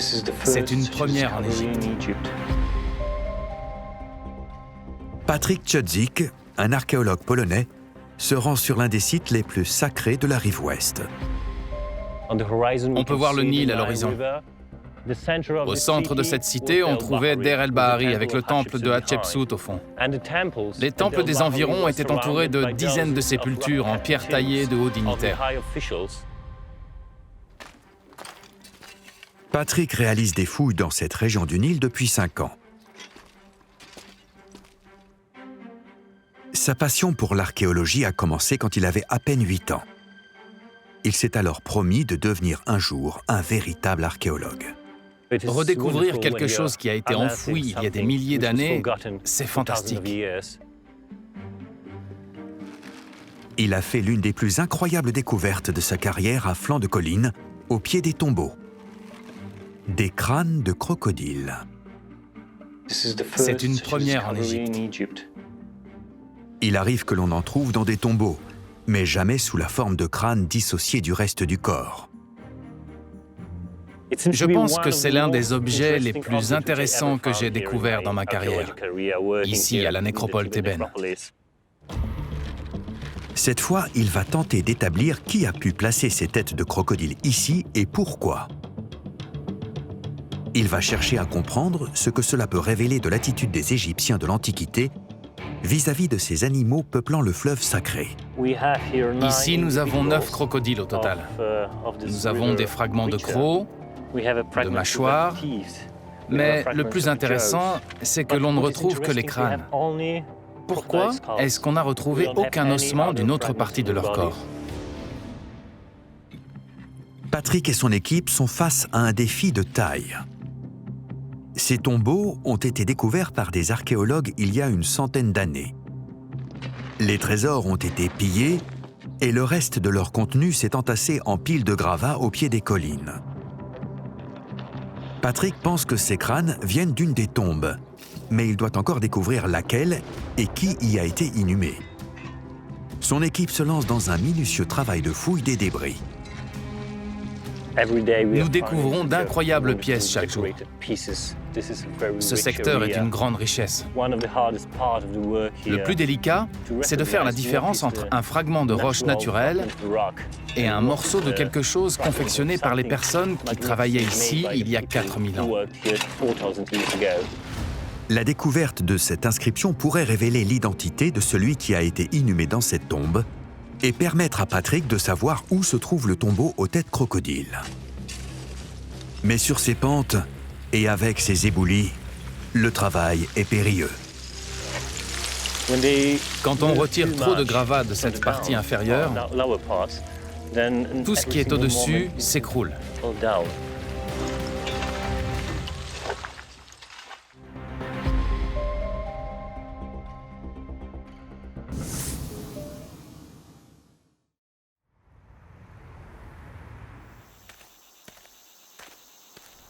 C'est une première en Égypte. Patrick Ciodzik, un archéologue polonais, se rend sur l'un des sites les plus sacrés de la rive ouest. On peut voir le Nil à l'horizon. Au centre de cette cité, on trouvait Der el-Bahari avec le temple de Hatshepsut au fond. Les temples des environs étaient entourés de dizaines de sépultures en pierre taillée de hauts dignitaires. Patrick réalise des fouilles dans cette région du Nil depuis 5 ans. Sa passion pour l'archéologie a commencé quand il avait à peine 8 ans. Il s'est alors promis de devenir un jour un véritable archéologue. Redécouvrir quelque chose qui a été enfoui il y a des milliers d'années, c'est fantastique. Il a fait l'une des plus incroyables découvertes de sa carrière à flanc de colline, au pied des tombeaux. Des crânes de crocodiles. C'est une première en Égypte. Il arrive que l'on en trouve dans des tombeaux, mais jamais sous la forme de crânes dissociés du reste du corps. Je pense que c'est l'un des objets les plus intéressants que j'ai découvert dans ma carrière, ici à la nécropole thébaine. Cette fois, il va tenter d'établir qui a pu placer ces têtes de crocodile ici et pourquoi. Il va chercher à comprendre ce que cela peut révéler de l'attitude des Égyptiens de l'Antiquité vis-à-vis de ces animaux peuplant le fleuve sacré. Ici, nous avons 9 crocodiles au total. Nous avons des fragments de crocs, de mâchoires, mais le plus intéressant, c'est que l'on ne retrouve que les crânes. Pourquoi est-ce qu'on n'a retrouvé aucun ossement d'une autre partie de leur corps? Patrick et son équipe sont face à un défi de taille. Ces tombeaux ont été découverts par des archéologues il y a une centaine d'années. Les trésors ont été pillés et le reste de leur contenu s'est entassé en piles de gravats au pied des collines. Patrick pense que ces crânes viennent d'une des tombes, mais il doit encore découvrir laquelle et qui y a été inhumé. Son équipe se lance dans un minutieux travail de fouille des débris. Nous découvrons d'incroyables pièces chaque jour. Ce secteur est d'une grande richesse. Le plus délicat, c'est de faire la différence entre un fragment de roche naturelle et un morceau de quelque chose confectionné par les personnes qui travaillaient ici il y a 4000 ans. La découverte de cette inscription pourrait révéler l'identité de celui qui a été inhumé dans cette tombe et permettre à Patrick de savoir où se trouve le tombeau aux têtes crocodiles. Mais sur ces pentes, et avec ces éboulis, le travail est périlleux. Quand on retire trop de gravats de cette partie inférieure, tout ce qui est au-dessus s'écroule.